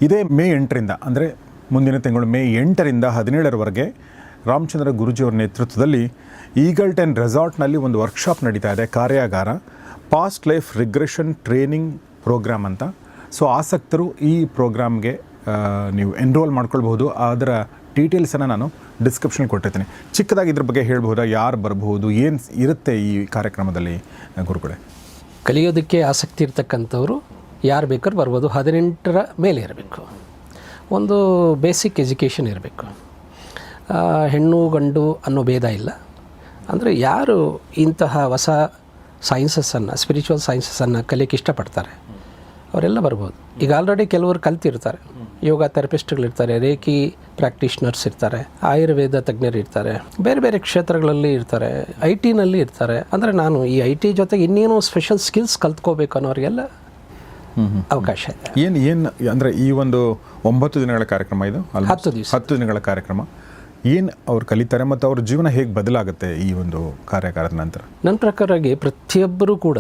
ಇದೇ ಮೇ 8ರಿಂದ ಅಂದರೆ ಮುಂದಿನ ತಿಂಗಳು ಮೇ 8ರಿಂದ 17ರವರೆಗೆ ರಾಮಚಂದ್ರ ಗುರೂಜಿಯವರ ನೇತೃತ್ವದಲ್ಲಿ ಈಗಲ್ಟನ್ ರೆಸಾರ್ಟ್ನಲ್ಲಿ ಒಂದು ವರ್ಕ್ಶಾಪ್ ನಡೀತಾ ಇದೆ, ಕಾರ್ಯಾಗಾರ, past life regression training programme ಅಂತ. ಸೊ ಆಸಕ್ತರು ಈ ಪ್ರೋಗ್ರಾಮ್ಗೆ ನೀವು ಎನ್ರೋಲ್ ಮಾಡ್ಕೊಳ್ಬಹುದು. ಅದರ ಡೀಟೇಲ್ಸನ್ನು ನಾನು ಡಿಸ್ಕ್ರಿಪ್ಷನ್ ಕೊಟ್ಟಿರ್ತೀನಿ. ಚಿಕ್ಕದಾಗಿ ಇದ್ರ ಬಗ್ಗೆ ಹೇಳ್ಬಹುದಾ, ಯಾರು ಬರಬಹುದು, ಏನು ಇರುತ್ತೆ ಈ ಕಾರ್ಯಕ್ರಮದಲ್ಲಿ ಗುರುಗಳೇ? ಕಲಿಯೋದಕ್ಕೆ ಆಸಕ್ತಿ ಇರ್ತಕ್ಕಂಥವ್ರು ಯಾರು ಬೇಕಾದ್ರೂ ಬರ್ಬೋದು. 18ರ ಮೇಲೆ ಇರಬೇಕು, ಒಂದು ಬೇಸಿಕ್ ಎಜುಕೇಷನ್ ಇರಬೇಕು, ಹೆಣ್ಣು ಗಂಡು ಅನ್ನೋ ಭೇದ ಇಲ್ಲ. ಅಂದರೆ ಯಾರು ಇಂತಹ ಹೊಸ ಸೈನ್ಸಸ್ಸನ್ನು, ಸ್ಪಿರಿಚುವಲ್ ಸೈನ್ಸಸ್ಸನ್ನು ಕಲಿಯೋಕ್ಕೆ ಇಷ್ಟಪಡ್ತಾರೆ ಅವರೆಲ್ಲ ಬರ್ಬೋದು. ಈಗ ಆಲ್ರೆಡಿ ಕೆಲವರು ಕಲ್ತಿರ್ತಾರೆ, ಯೋಗ ಥೆರಪಿಸ್ಟ್ಗಳಿರ್ತಾರೆ, ರೇಖಿ ಪ್ರಾಕ್ಟೀಷ್ನರ್ಸ್ ಇರ್ತಾರೆ, ಆಯುರ್ವೇದ ತಜ್ಞರು ಇರ್ತಾರೆ, ಬೇರೆ ಬೇರೆ ಕ್ಷೇತ್ರಗಳಲ್ಲಿ ಇರ್ತಾರೆ, IT ನಲ್ಲಿ ಇರ್ತಾರೆ. ಅಂದರೆ ನಾನು ಈ IT ಜೊತೆಗೆ ಇನ್ನೇನೋ ಸ್ಪೆಷಲ್ ಸ್ಕಿಲ್ಸ್ ಕಲ್ತ್ಕೋಬೇಕು ಅನ್ನೋರಿಗೆಲ್ಲ ಅವಕಾಶ ಇದೆ. ಏನು ಅಂದರೆ ಈ ಒಂದು 9 ದಿನಗಳ ಕಾರ್ಯಕ್ರಮ ಇದು, 10 ದಿನಗಳ ಕಾರ್ಯಕ್ರಮ, ಏನು ಅವ್ರು ಕಲಿತಾರೆ ಮತ್ತು ಅವ್ರ ಜೀವನ ಹೇಗೆ ಬದಲಾಗುತ್ತೆ ಈ ಒಂದು ಕಾರ್ಯಾಗಾರದ ನಂತರ? ನನ್ನ ಪ್ರಕಾರವಾಗಿ ಪ್ರತಿಯೊಬ್ಬರೂ ಕೂಡ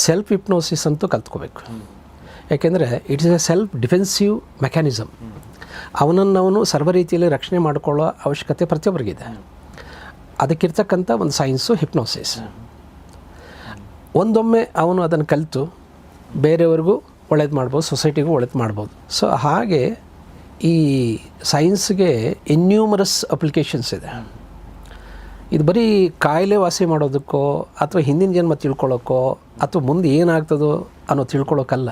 ಸೆಲ್ಫ್ ಹಿಪ್ನೋಸಿಸ್ ಅಂತೂ ಕಲ್ತ್ಕೋಬೇಕು. ಯಾಕೆಂದರೆ it's A self defensive mechanism. ಅವನನ್ನು ಸರ್ವ ರೀತಿಯಲ್ಲಿ ರಕ್ಷಣೆ ಮಾಡಿಕೊಳ್ಳೋ ಅವಶ್ಯಕತೆ ಪ್ರತಿಯೊಬ್ಬರಿಗಿದೆ. ಅದಕ್ಕಿರ್ತಕ್ಕಂಥ ಒಂದು ಸೈನ್ಸು ಹಿಪ್ನೋಸಿಸ್. ಒಂದೊಮ್ಮೆ ಅವನು ಅದನ್ನು ಕಲಿತು ಬೇರೆಯವ್ರಿಗೂ ಒಳ್ಳೇದು ಮಾಡ್ಬೋದು, ಸೊಸೈಟಿಗೂ ಒಳ್ಳೇದು ಮಾಡ್ಬೋದು. ಸೊ ಹಾಗೆ ಈ ಸೈನ್ಸ್ಗೆ ಇನ್ಯೂಮರಸ್ ಅಪ್ಲಿಕೇಶನ್ಸ್ ಇದೆ. ಇದು ಬರೀ ಕಾಯಿಲೆ ವಾಸಿ ಮಾಡೋದಕ್ಕೋ ಅಥವಾ ಹಿಂದಿನ ಜನ್ಮ ತಿಳ್ಕೊಳ್ಳೋಕ್ಕೋ ಅಥವಾ ಮುಂದೆ ಏನಾಗ್ತದೋ ಅನ್ನೋ ತಿಳ್ಕೊಳ್ಳೋಕ್ಕಲ್ಲ.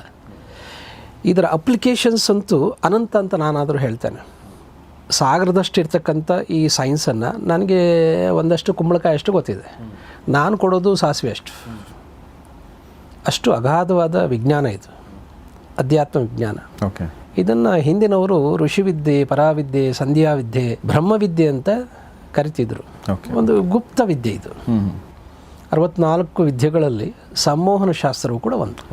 ಇದರ ಅಪ್ಲಿಕೇಶನ್ಸ್ ಅಂತೂ ಅನಂತ ಅಂತ ನಾನಾದರೂ ಹೇಳ್ತೇನೆ. ಸಾಗರದಷ್ಟು ಇರ್ತಕ್ಕಂಥ ಈ ಸೈನ್ಸನ್ನು ನನಗೆ ಒಂದಷ್ಟು ಕುಂಬಳಕಾಯಿ ಅಷ್ಟು ಗೊತ್ತಿದೆ. ನಾನು ಕೊಡೋದು ಸಾಸಿವೆ ಅಷ್ಟು ಅಗಾಧವಾದ ವಿಜ್ಞಾನ ಇದು, ಅಧ್ಯಾತ್ಮ ವಿಜ್ಞಾನ. ಓಕೆ, ಇದನ್ನು ಹಿಂದಿನವರು ಋಷಿವಿದ್ಯೆ, ಪರಾವಿದ್ಯೆ, ಸಂಧ್ಯಾವಿದ್ಯೆ, ಬ್ರಹ್ಮವಿದ್ಯೆ ಅಂತ ಕರಿತಿದ್ರು. ಒಂದು ಗುಪ್ತ ವಿದ್ಯೆ ಇದು. 64 ವಿದ್ಯೆಗಳಲ್ಲಿ ಸಂಮೋಹನ ಶಾಸ್ತ್ರವು ಕೂಡ ಒಂದು.